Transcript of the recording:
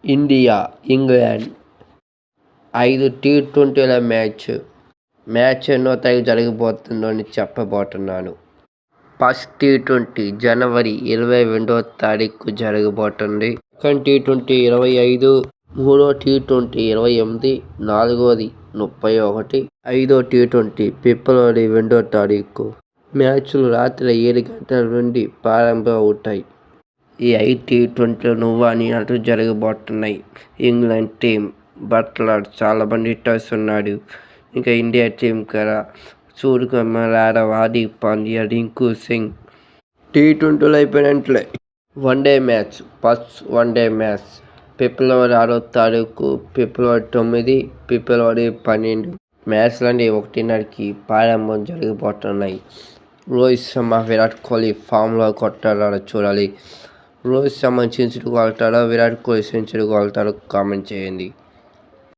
India England 5 టీ20ల match ఎన్నో తారీఖు జరగబోతుందో అని చెప్పబోతున్నాను. ఫస్ట్ టీ20 జనవరి 22వ తారీఖు జరగబోతుంది. సెకండ్ టీ20 25, మూడో టీ20 28, నాలుగోది 31, ఐదో టీ20 ఫిబ్రవరి 2వ తారీఖు. మ్యాచ్లు రాత్రి 7 గంటల నుండి ప్రారంభం అవుతాయి. ఈ 5 టీ20లు నువ్వని అటు జరగబోతున్నాయి. ఇంగ్లాండ్ టీం బట్లర్ చాలా మంది హిట్టర్స్ ఉన్నాడు. ఇంకా ఇండియా టీం కదా సూర్యకుమార్ యాదవ్, హార్దిక్ పాండ్యా, రింకు సింగ్. టీ20లు అయిపోయినట్లే. One day match first one day match ఫిబ్రవరి 6వ తారీఖు, ఫిబ్రవరి 9, ఫిబ్రవరి 12 మ్యాచ్లన్నీ 1:30కి ప్రారంభం జరగబోతున్నాయి. రోహిత్ శర్మ, విరాట్ కోహ్లీ ఫామ్లో కొట్టారా చూడాలి. రోహిత్ శర్మ సెంచరీ కొడతాడో, విరాట్ కోహ్లీ సెంచరీ కొడతాడో కామెంట్ చేయండి.